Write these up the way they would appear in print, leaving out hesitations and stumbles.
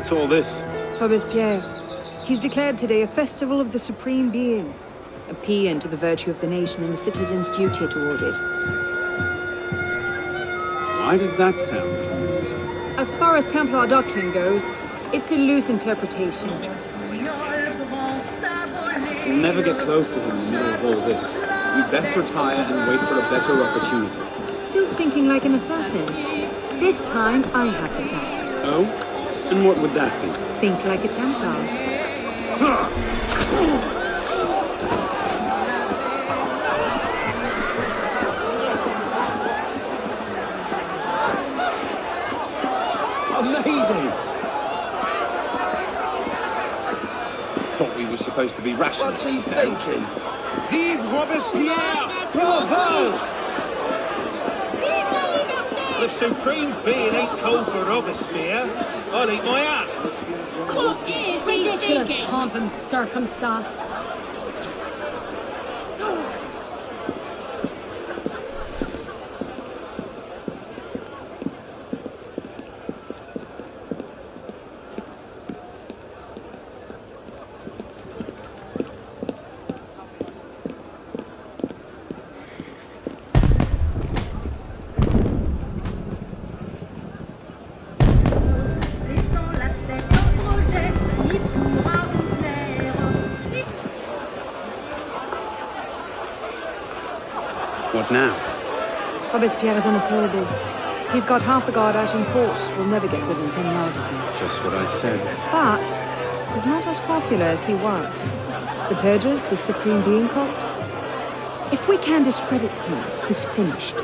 What's all this? Robespierre. He's declared today a festival of the Supreme Being. A paean to the virtue of the nation and the citizens' duty toward it. Why does that sound familiar? As far as Templar doctrine goes, it's a loose interpretation. We'll never get close to him in the middle of all this. We'd best retire and wait for a better opportunity. Still thinking like an assassin. This time, I have the plan. Oh? And what would that be? Think like a Templar. Amazing! Thought we were supposed to be rationalists. What's he thinking? Vive Robespierre! Bravo! The Supreme Being ain't called for Robespierre. I'll eat my hat. What is he Ridiculous thinking? pomp and circumstance. What now? Robespierre is unassailable. He's got half the guard out in force. We'll never get within 10 yards of him. Just what I said. But he's not as popular as he was. The Purgers, the Supreme Being cult. If we can discredit him, he's finished.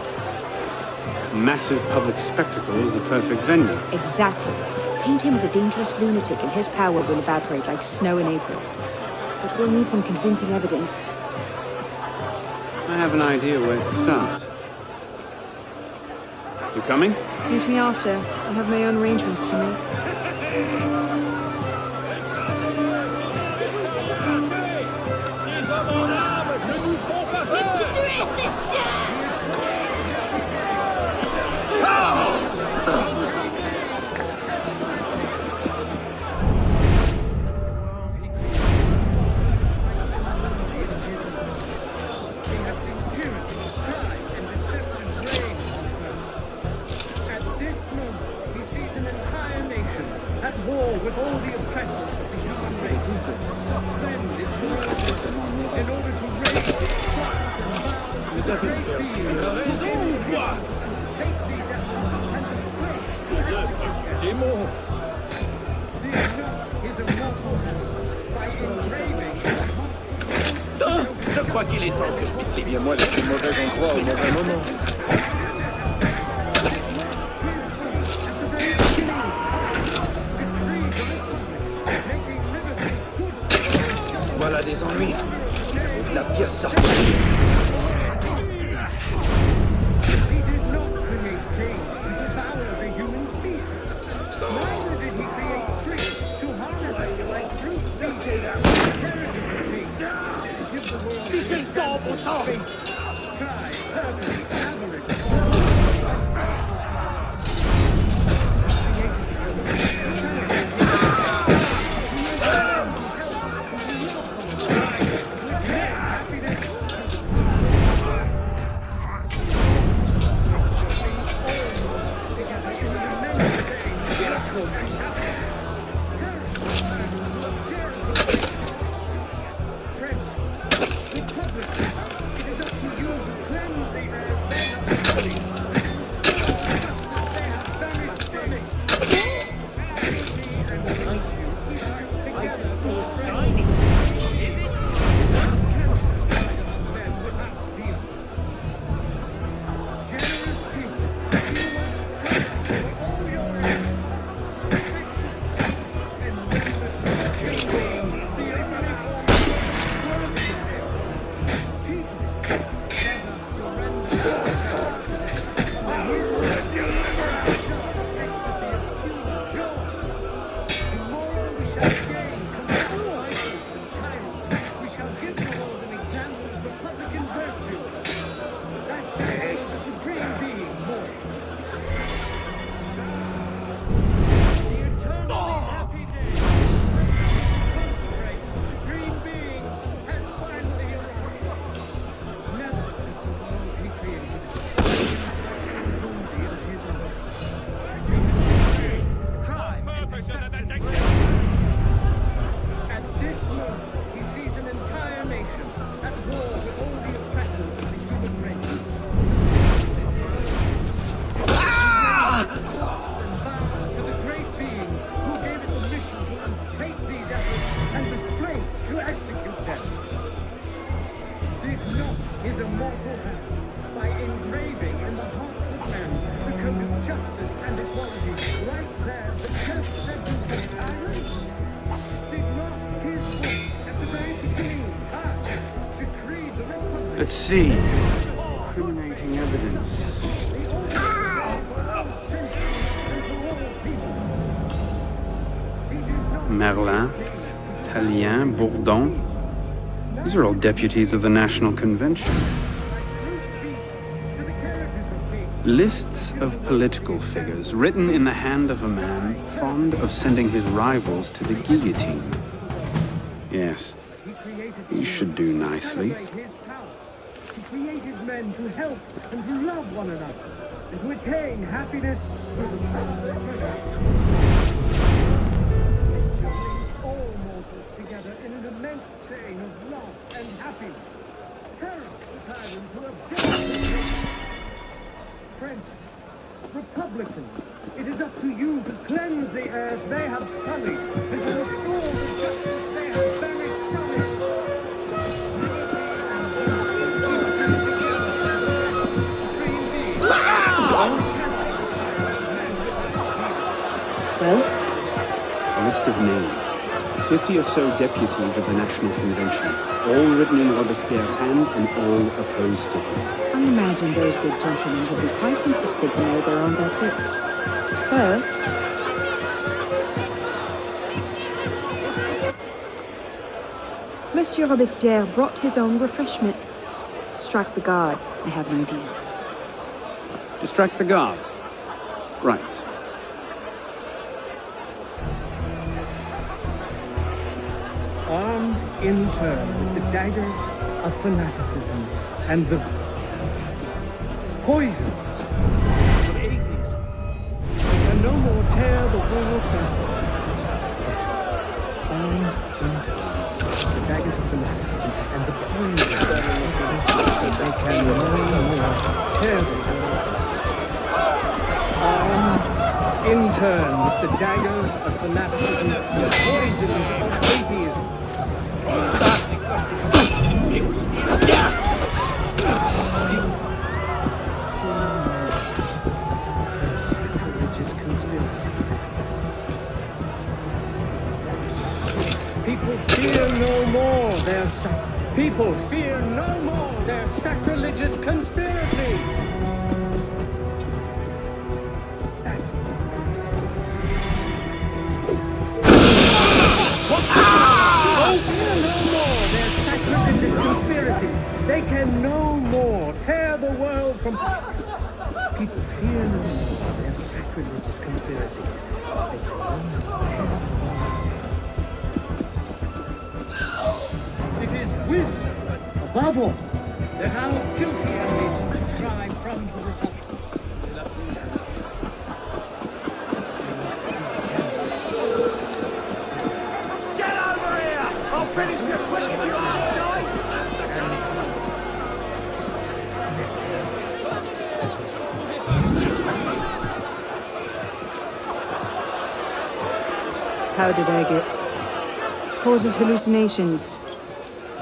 Massive public spectacle is the perfect venue. Exactly. Paint him as a dangerous lunatic and his power will evaporate like snow in April. But we'll need some convincing evidence. I have an idea where to start. You coming? Meet me after. I have my own arrangements to make. With all the oppressors of the human race, suspend its morals in order to raise its thoughts and vows to the great being and save these his immortal by engraving. Je crois qu'il est temps que je m'y bien moi le plus mauvais endroit au mauvais moment. Voilà des ennuis. Et de la pire sortie. He did not create chains to devour the human species. Neither did he create tricks to harness it like fruit species. Give the world Fichez dans mon temps! try, purpose, avarice. It is up to you to cleanse the earth Let's see. Incriminating evidence. Merlin, Tallien, Bourdon. These are all deputies of the National Convention. Lists of political figures written in the hand of a man fond of sending his rivals to the guillotine. Yes, you should do nicely. He created men to help and to love one another, and to attain happiness all mortals together in an immense chain of love and happiness. Terror the tyrant who have Friends, Republicans, it is up to you to cleanse the earth they have sullied, and to restore the justice they have banished from it. Well? A list of names. 50 or so deputies of the National Convention, all written in Robespierre's hand and all opposed to him. I imagine those good gentlemen will be quite interested to know they're on that list. First, Monsieur Robespierre brought his own refreshments. Distract the guards, I have an idea. Distract the guards. Right. Armed in turn with the daggers of fanaticism and the poisons of atheism, and no more tear the world from. Armed in turn with the daggers of fanaticism and the poisons of atheism, they can no more tear the world. Armed in turn with the daggers of fanaticism, the poisons of atheism. Sacrilegious conspiracies. People fear no more their people fear no more their sacrilegious conspiracies. They can no more tear the world from. People fear no more their sacrilegious conspiracies. They can no more tear the world. It is wisdom, above all, that our guilty enemies drive from the Republic. Get over here! I'll finish you quick if you ask, guys! How did I get? Causes hallucinations.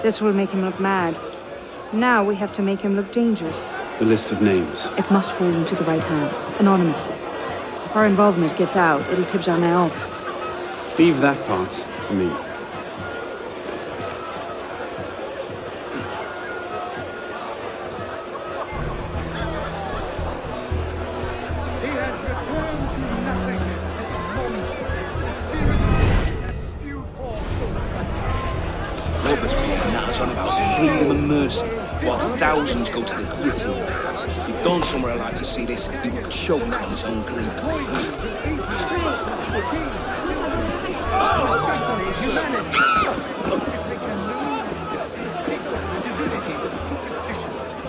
This will make him look mad. Now we have to make him look dangerous. The list of names. It must fall into the right hands, anonymously. If our involvement gets out, it'll tip Germain off. Leave that part to me. He has returned to nothingness. Spirit has spewed forth. Robespierre natters on about freedom and mercy, while thousands go to the guillotine. If Don somewhere allowed to see this, he would choke on his own grief.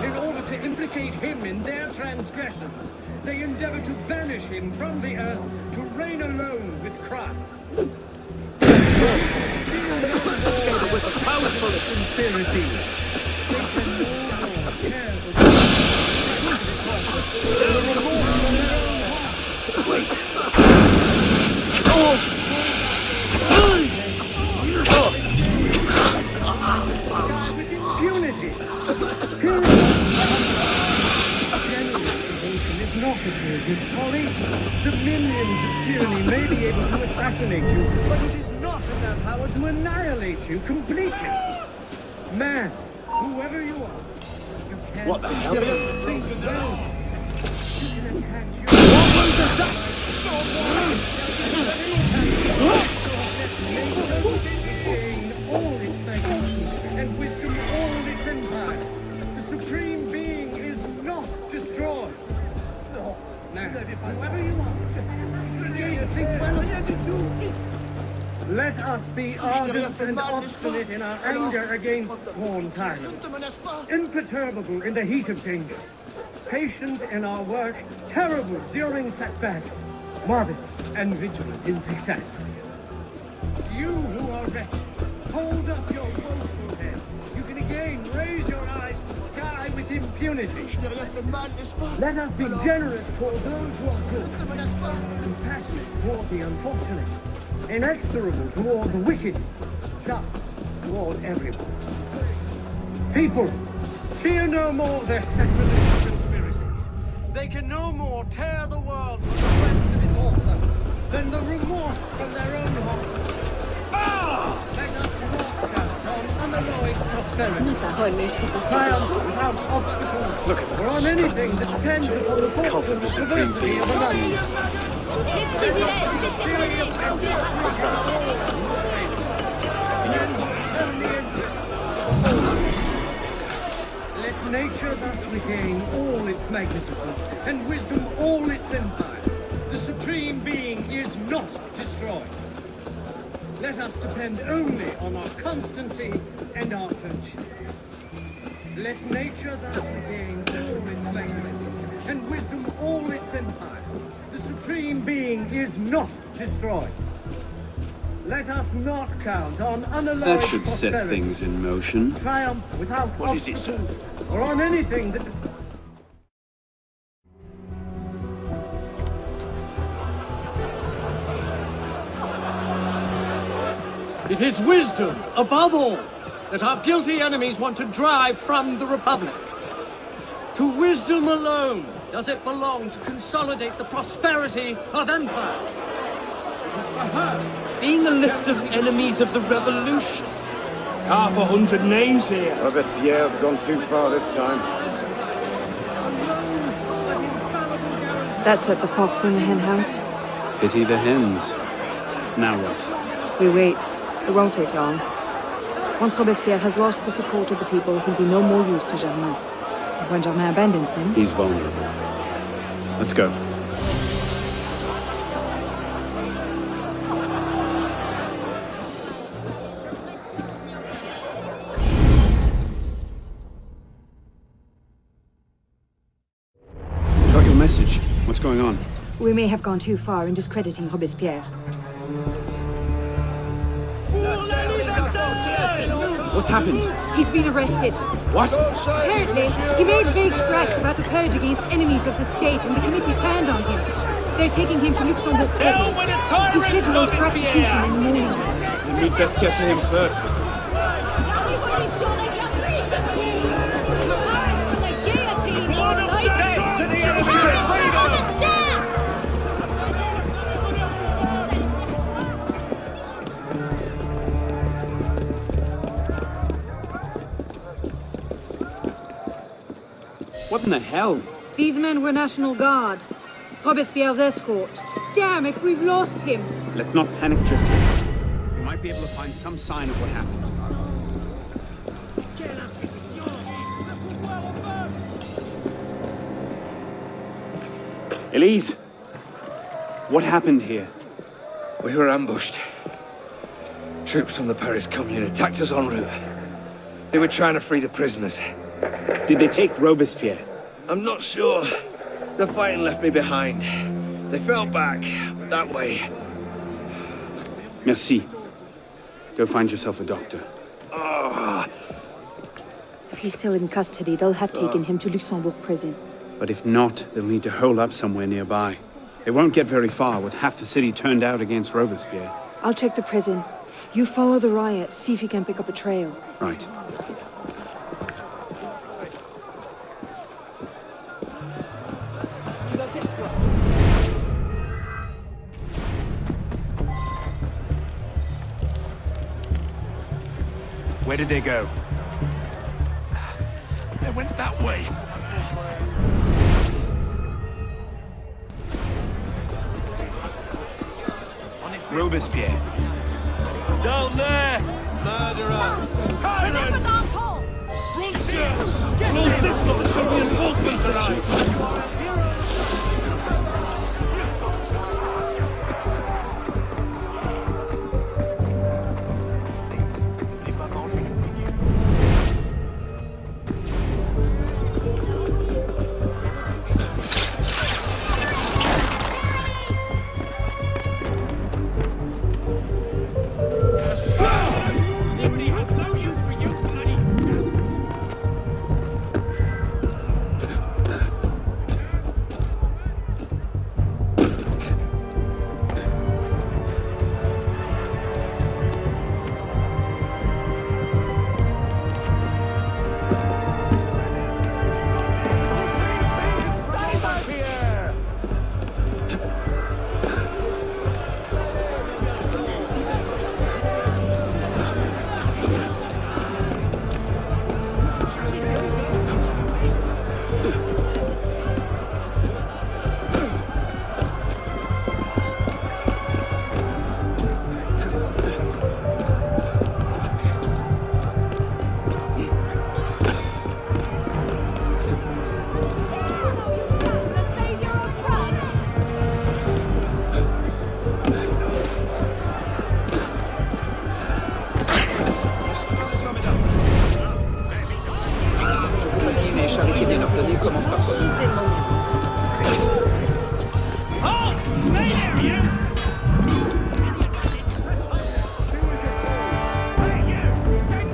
In order to implicate him in their transgressions, they endeavor to banish him from the earth, to reign alone with Christ. Conspiracy. Impunity. Is not appeared with folly. The minions of tyranny may be able to assassinate you, but it is not in their power to annihilate you completely. Man, whoever you are, What the hell? All its magnificence and wisdom, all its empire. The supreme being is not destroyed. Oh, now, whoever you want. Think well of it. Let us be ardent and obstinate in our anger against sworn tyrants, imperturbable in the heat of danger, patient in our work, terrible during setbacks, modest and vigilant in success. You who are wretched, hold up your woeful head. You can again raise your eyes to the sky with impunity. Let us be generous toward those who are good, compassionate toward the unfortunate, inexorable toward the wicked, just toward everyone. People, fear no more their sacrilegious conspiracies. They can no more tear the world from the breast of its author than the remorse from their own hearts. Let us not count on unalloyed prosperity. Triumph without obstacles. Look at that or on anything that depends upon the cult of the fortune and supreme perversity being. of another. Let nature thus regain all its magnificence, and wisdom all its empire. The supreme being is not destroyed. Let us depend only on our constancy and our virtue. Let nature thus regain all its magnificence, and wisdom all its empire. The supreme being is not destroyed. Let us not count on unalloyed That should set prosperity, things in motion. triumph without What is it, sir? obstacles, or on anything that... It is wisdom, above all, that our guilty enemies want to drive from the Republic. To wisdom alone does it belong to consolidate the prosperity of empire. It is for her. Being a list of enemies of the revolution. 500 names here. Robespierre's gone too far this time. That's at the Fox in the Hen House. Pity the hens. Now what? We wait. It won't take long. Once Robespierre has lost the support of the people, he'll be no more use to Germain. And when Germain abandons him, He's vulnerable. Let's go. Got your message. What's going on? we may have gone too far in discrediting Robespierre. What's happened? He's been arrested. What? Apparently, he made vague threats about a purge against enemies of the state, and the committee turned on him. They're taking him to Luxembourg prison. Hell with a tyrant, He's scheduled for Robespierre! execution in the morning. Then we'd best get to him first. What in the hell? These men were National Guard. Robespierre's escort. Damn, if we've lost him. Let's not panic just yet. We might be able to find some sign of what happened. Elise! What happened here? We were ambushed. Troops from the Paris Commune attacked us en route. They were trying to free the prisoners. Did they take Robespierre? I'm not sure. The fighting left me behind. They fell back, that way. Merci. Go find yourself a doctor. If he's still in custody, they'll have taken him to Luxembourg prison. But if not, they'll need to hole up somewhere nearby. They won't get very far with half the city turned out against Robespierre. I'll check the prison. You follow the riots, see if you can pick up a trail. Right. Where did they go? They're went that way. Robespierre. Down there! Remember Lance Hall! Run, sir! Close this lot until reinforcements arrive! Liberty has no use for you, bloody...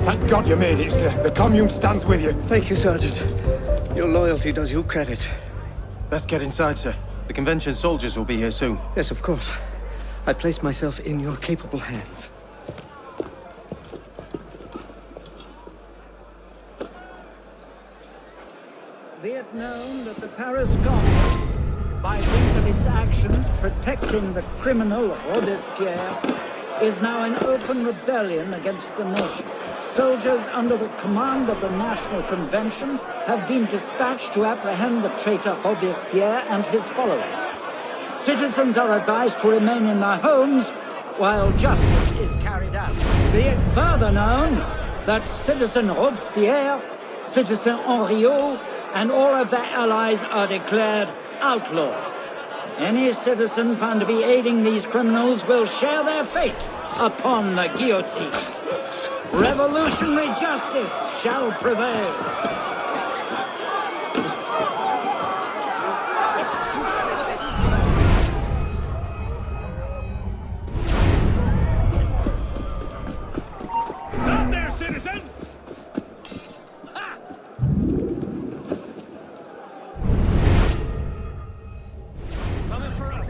Thank God you made it, sir. The Commune stands with you. Thank you, Sergeant. Your loyalty does you credit. Best get inside, sir. The convention soldiers will be here soon. Yes, of course. I place myself in your capable hands. Be it known that the Paris Commune, by dint of its actions protecting the criminal Robespierre, is now in open rebellion against the nation. Soldiers under the command of the National Convention have been dispatched to apprehend the traitor Robespierre and his followers. Citizens are advised to remain in their homes while justice is carried out. Be it further known that Citizen Robespierre, Citizen Henriot, and all of their allies are declared outlawed. Any citizen found to be aiding these criminals will share their fate upon the guillotine. Revolutionary justice shall prevail. Down there, citizen! Coming for us.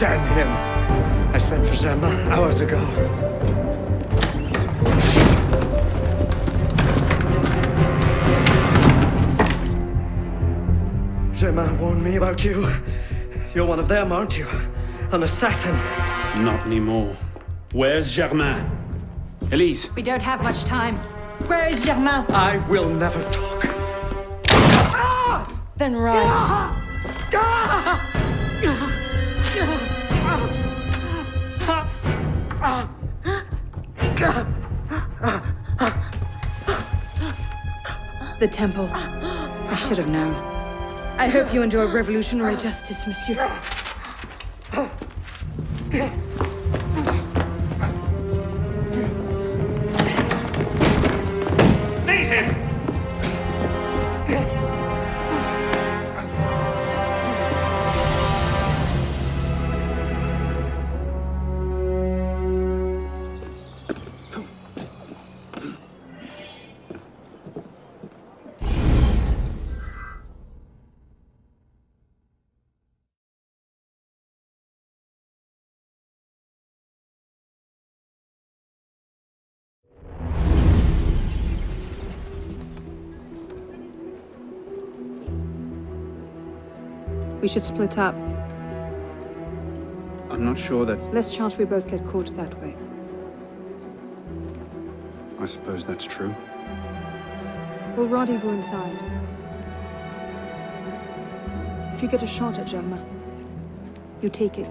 Damn him! I sent for Germain hours ago. Germain warned me about you. You're one of them, aren't you? An assassin. Not anymore. Where's Germain? Elise! We don't have much time. Where is Germain? I will never talk. Then right. The temple. I should have known. I hope you enjoy revolutionary justice, monsieur. Seize him! We should split up. I'm not sure that's... Less chance we both get caught that way. I suppose that's true. We'll rendezvous inside. If you get a shot at Germain, you take it.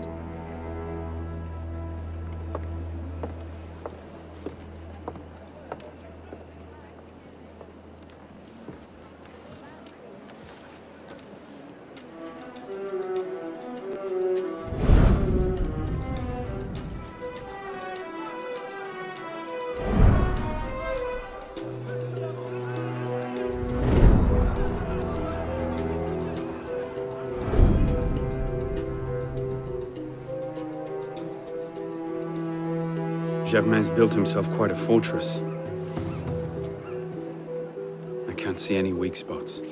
Germain's built himself quite a fortress. I can't see any weak spots.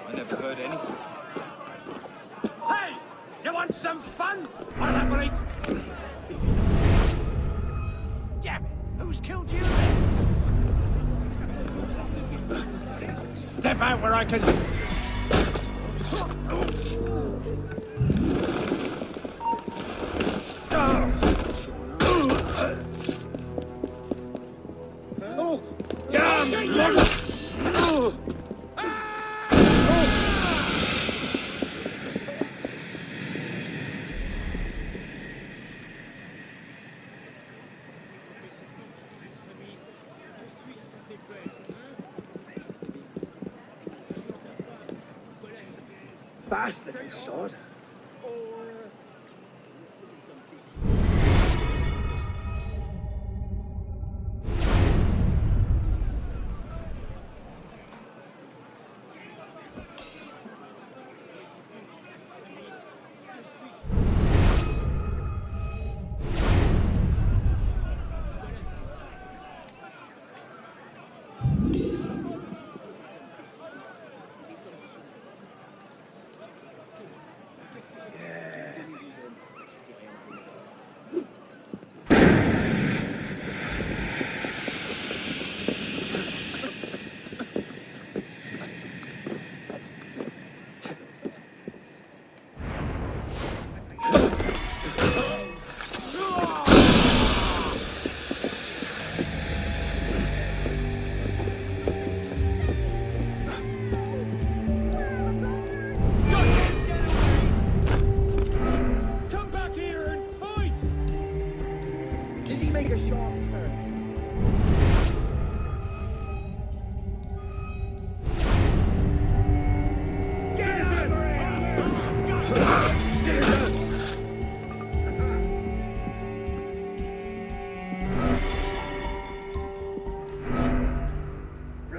I never heard anything. Hey! You want some fun? I'll happily... Damn it! Who's killed you then? Step out where I can... Oh! Damn! Fast little sod.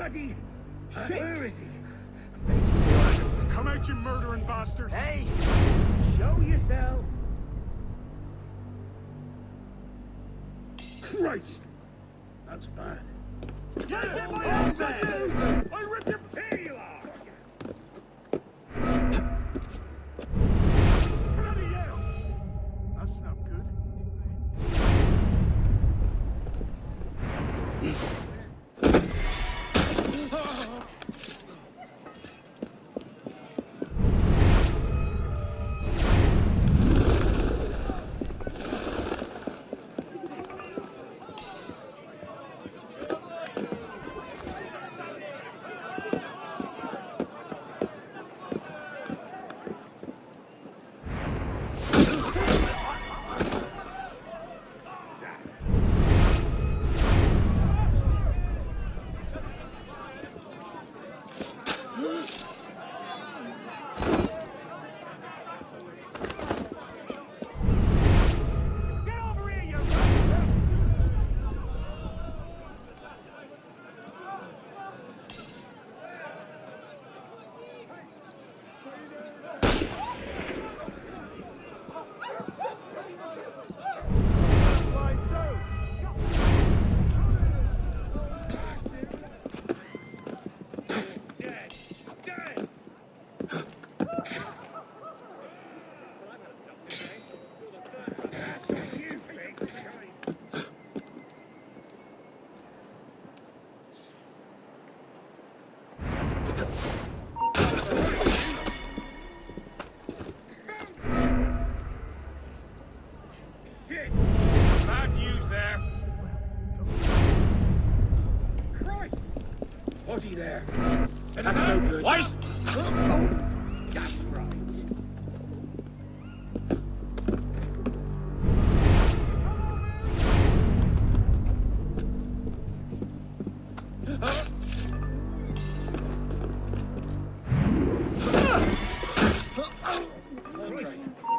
bloody shit! Where is he? Come out, you murdering bastard! Hey! Show yourself! Christ! That's bad. Get my hands on you! I rip your... Here you are! Bloody hell! That's not good. Bad news there. Christ! Was he there? That's no good. That's right.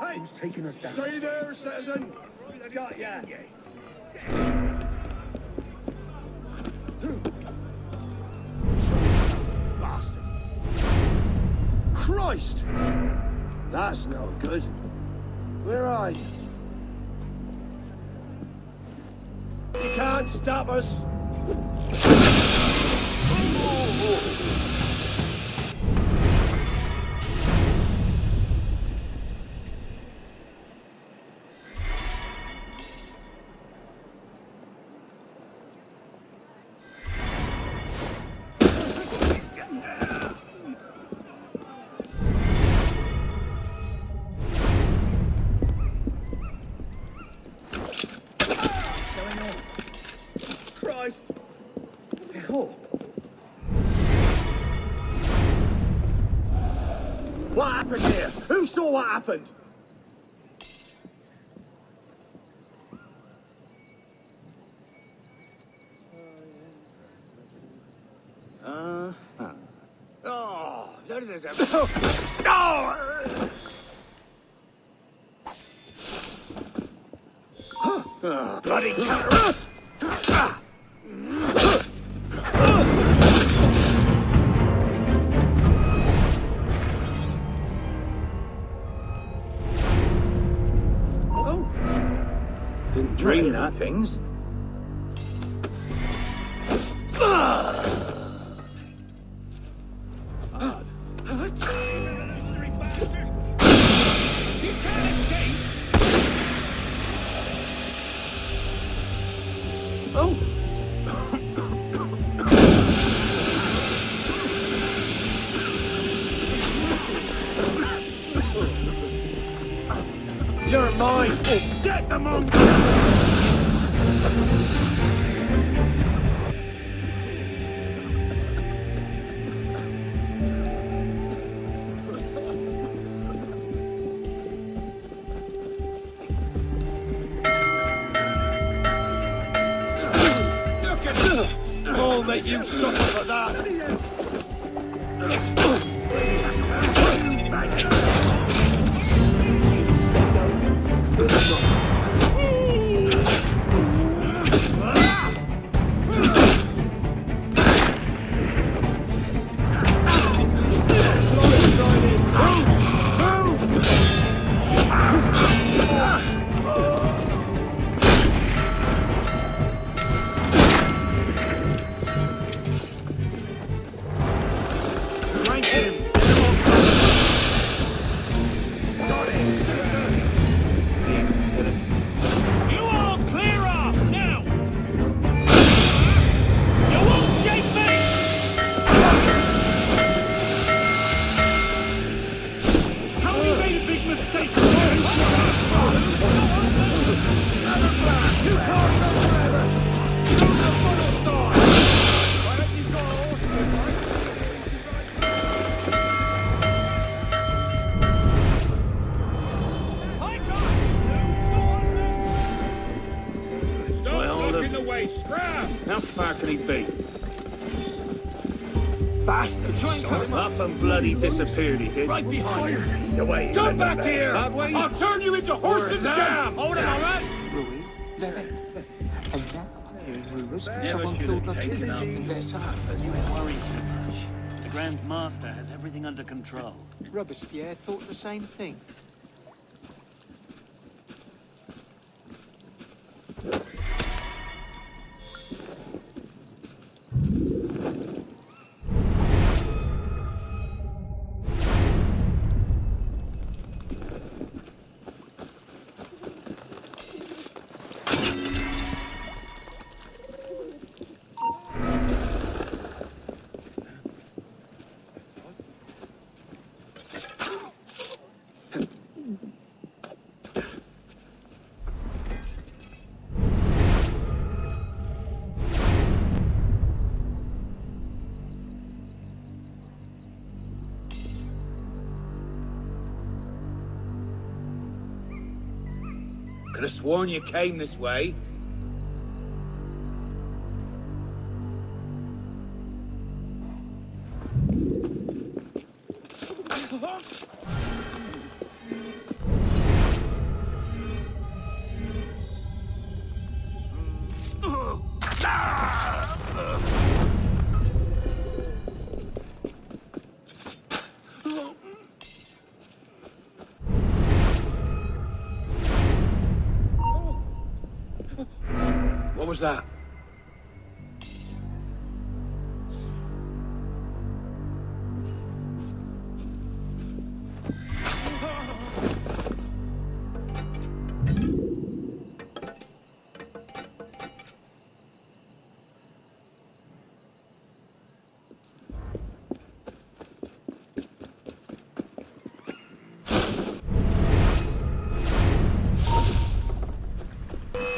Hey, who's taking us down? Stay there, citizen! Got ya. Bastard! Christ! That's no good. Where are you? You can't stop us! Christ! Oh. What happened here? Who saw what happened? Oh, there's a... Oh, bloody counter! Didn't dream that. Things. You're mine! Oh, get them on! I'll make you suffer for that! How far can he be? Bastard! Up and bloody disappeared, he did. Right behind you. Come back here! I'll turn you into horse's jam! Hold it, all right? Louis Levet. And now I'm hearing rumors someone killed Latour in Versailles. You worry too much. The Grand Master has everything under control. Robespierre thought the same thing. Could have sworn you came this way. What was that?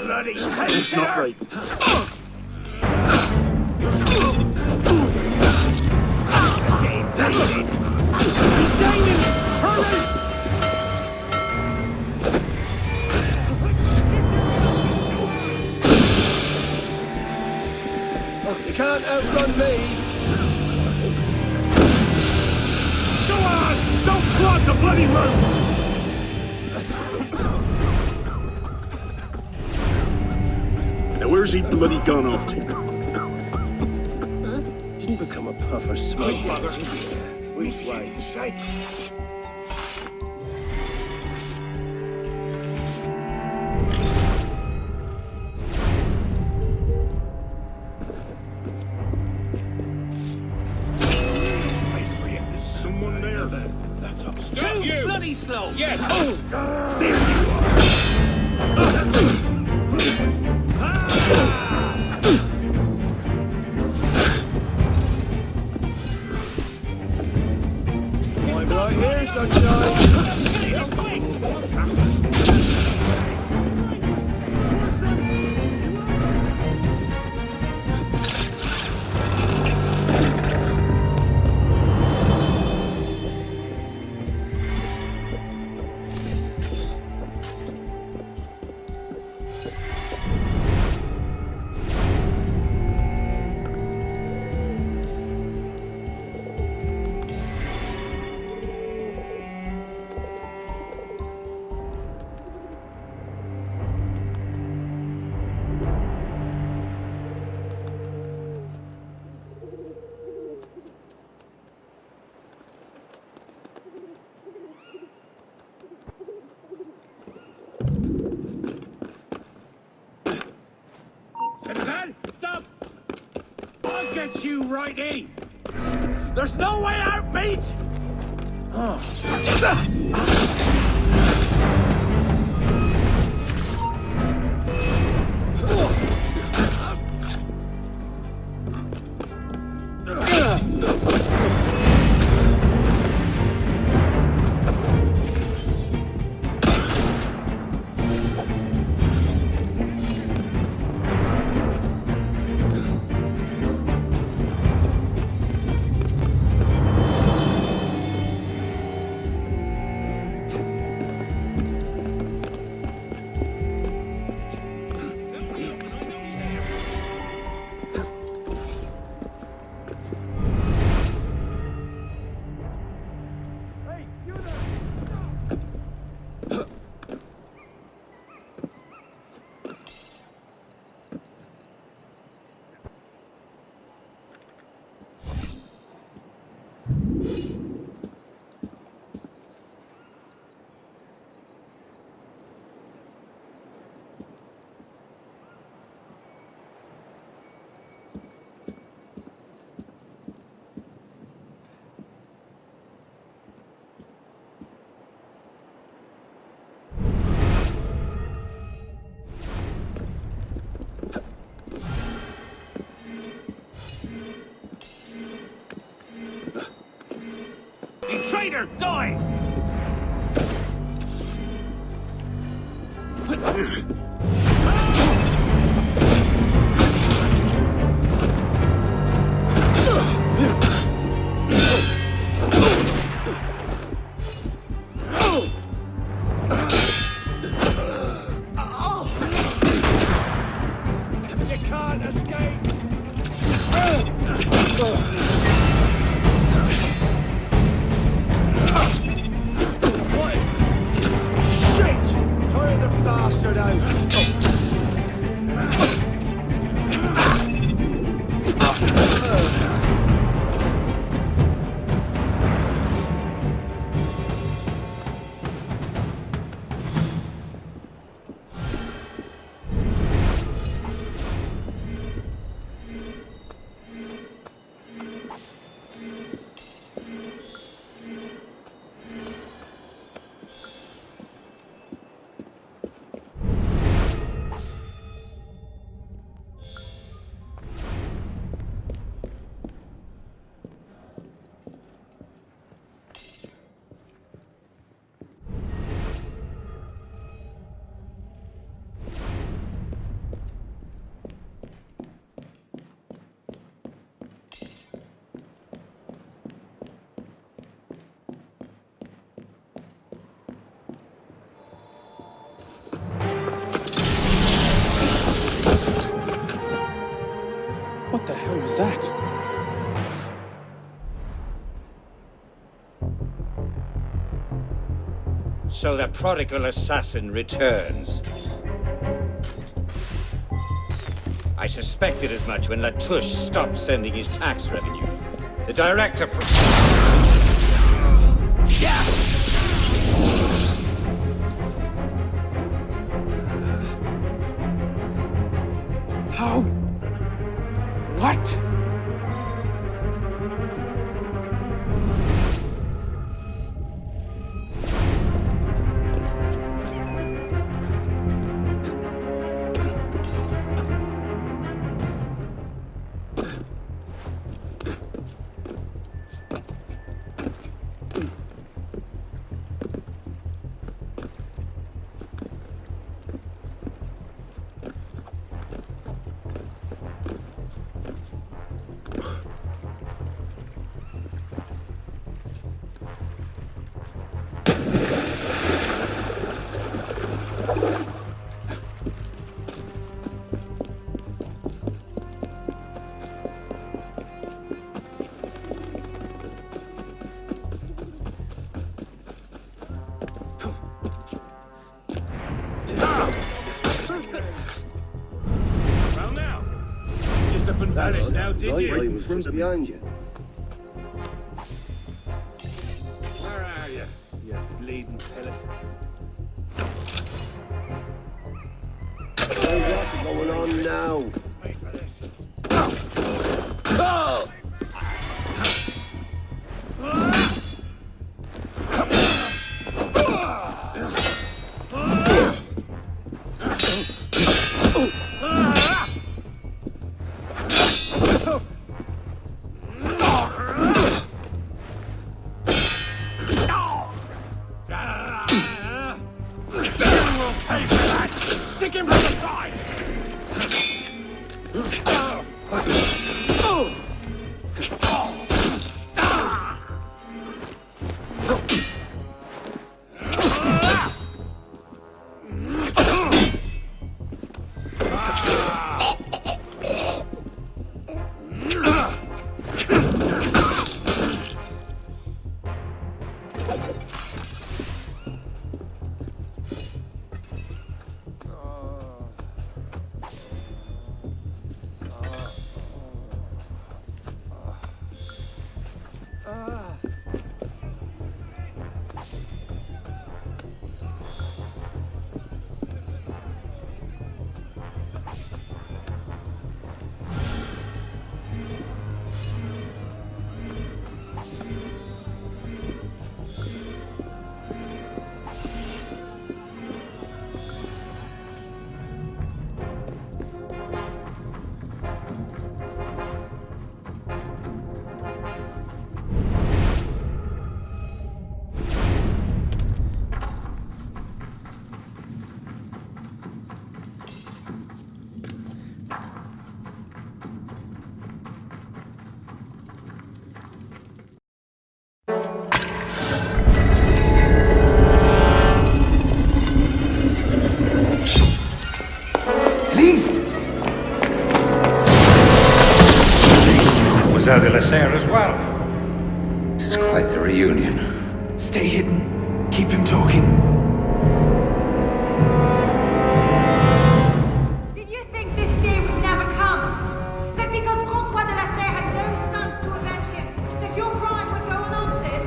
Bloody It's not right. You can't outrun me. Go on! Don't clog the bloody road! Now where's he bloody gone off to? Didn't become a puffer smite. Which way? There's someone there then. That's up. Stop you! Bloody slow! Yes! There you are! I'm right here, sunshine. Stop! I'll get you right in! There's no way out, mate! Traitor, die! You can't escape! What? Shit! Tire the bastard out! What the hell was that? So the prodigal assassin returns. I suspected as much when Latouche stopped sending his tax revenue. The director... How? What? Well now, just up and vanished now, did Right, you? I was just behind you. Where are you, you bleeding pellet? Hey, what's going on now? Wait for this. Stick him to the side! Mademoiselle de la Serre as well. This is quite the reunion. Stay hidden. Keep him talking. Did you think this day would never come? That because Francois de la Serre had no sons to avenge him, that your crime would go unanswered?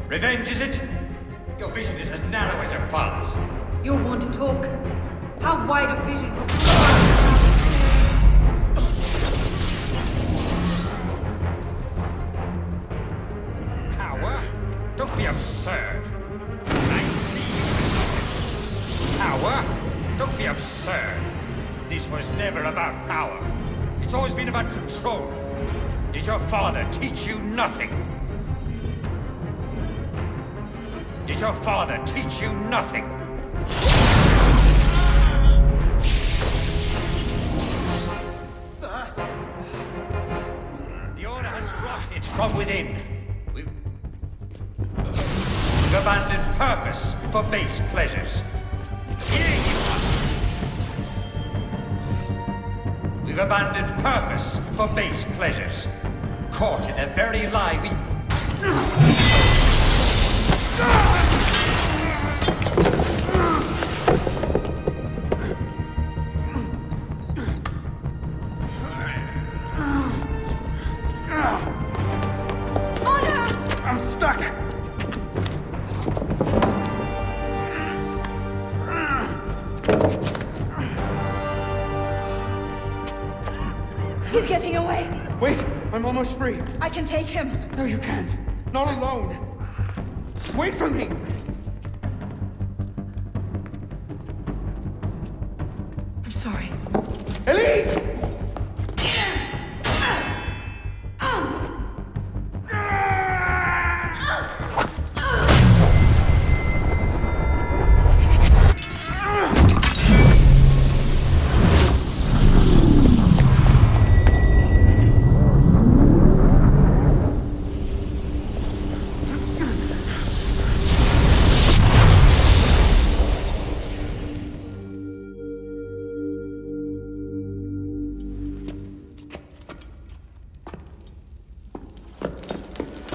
Revenge, is it? Your vision is as narrow as your father's. You want to talk? How wide a vision was Power? Don't be absurd. I see. Power? Don't be absurd. This was never about power. It's always been about control. Did your father teach you nothing? Did your father teach you nothing? The order has rotted from within. We've abandoned purpose for base pleasures. We've abandoned purpose for base pleasures. Caught in a very lie we... I'm stuck! He's getting away. Wait, I'm almost free. I can take him. No, you can't. Not alone. Wait for me. I'm sorry. Elise!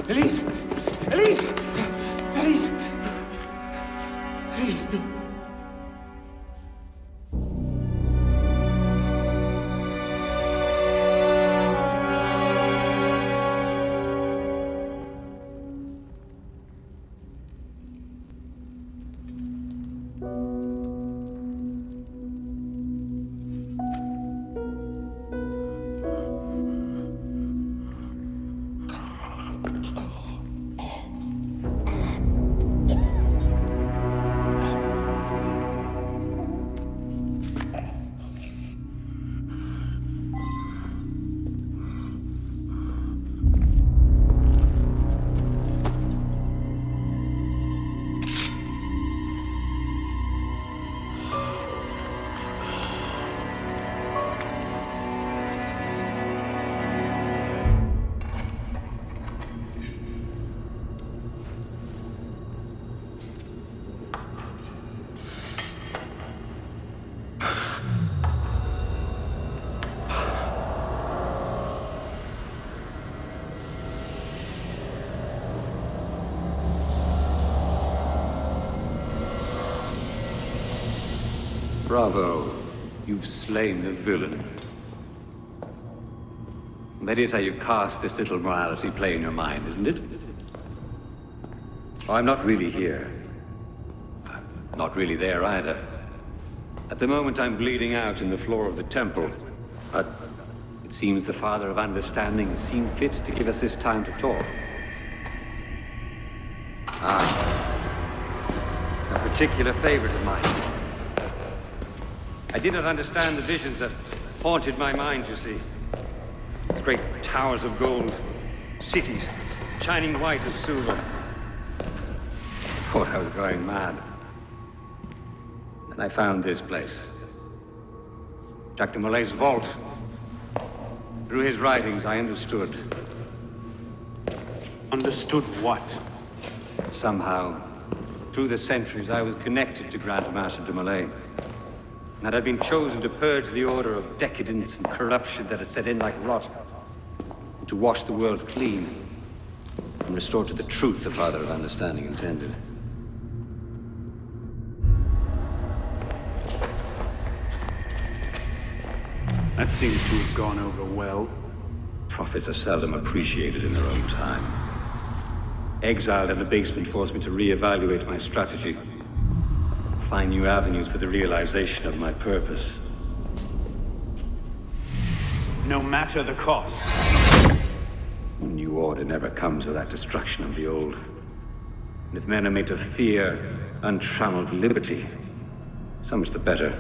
Elise! Elise! Elise! Elise! Bravo. You've slain the villain. That is how you cast this little morality play in your mind, isn't it? Oh, I'm not really here. I'm not really there either. At the moment, I'm bleeding out in the floor of the temple. But it seems the Father of Understanding has seen fit to give us this time to talk. A particular favorite of mine. I did not understand the visions that haunted my mind, you see. Great towers of gold, cities shining white as silver. I thought I was going mad. And I found this place. Jacques de Molay's vault. Through his writings, I understood. Understood what? Somehow, through the centuries, I was connected to Grand Master de Molay. And that I'd been chosen to purge the order of decadence and corruption that had set in like rot. to wash the world clean and restore to the truth the Father of Understanding intended. That seems to have gone over well. Prophets are seldom appreciated in their own time. Exiled in the basement forced me to reevaluate my strategy, find new avenues for the realization of my purpose. No matter the cost. A new order never comes without destruction of the old. And if men are made to fear untrammeled liberty, so much the better.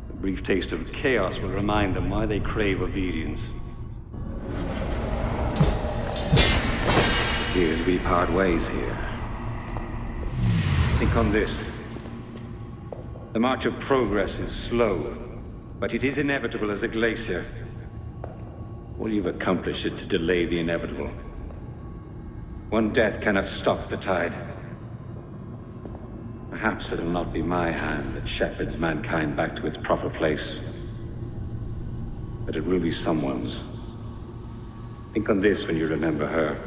A brief taste of chaos will remind them why they crave obedience. Here's we part ways here. Think on this. The march of progress is slow, but it is inevitable as a glacier. All you've accomplished is to delay the inevitable. One death cannot stop the tide. Perhaps it'll not be my hand that shepherds mankind back to its proper place. But it will be someone's. Think on this when you remember her.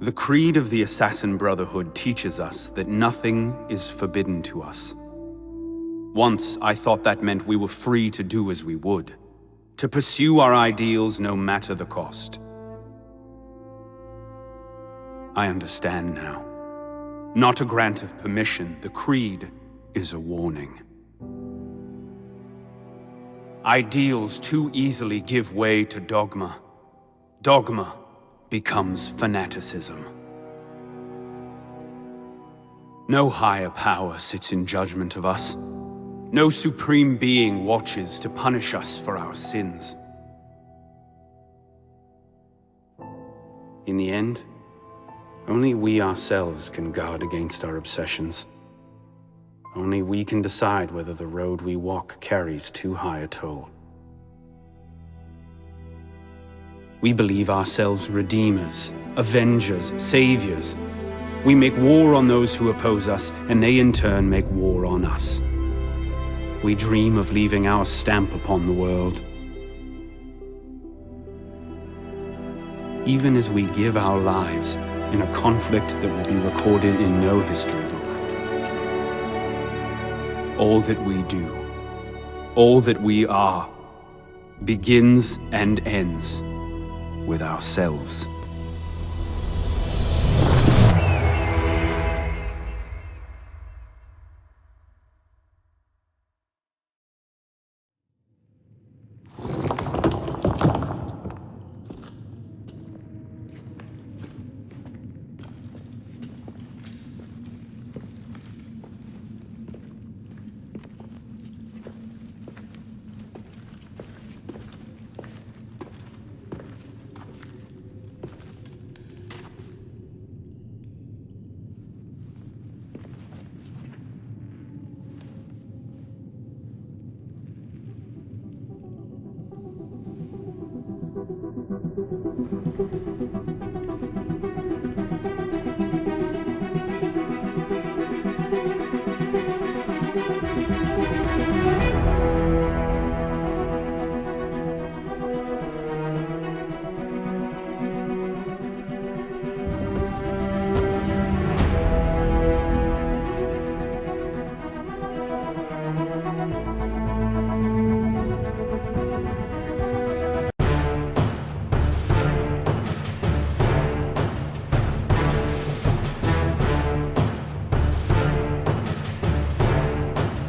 The creed of the Assassin Brotherhood teaches us that nothing is forbidden to us. Once, I thought that meant we were free to do as we would, to pursue our ideals no matter the cost. I understand now. Not a grant of permission, the creed is a warning. Ideals too easily give way to dogma. Dogma becomes fanaticism. No higher power sits in judgment of us. No supreme being watches to punish us for our sins. In the end, only we ourselves can guard against our obsessions. Only we can decide whether the road we walk carries too high a toll. We believe ourselves redeemers, avengers, saviors. We make war on those who oppose us, and they in turn make war on us. We dream of leaving our stamp upon the world. Even as we give our lives in a conflict that will be recorded in no history book. All that we do, all that we are, begins and ends with ourselves.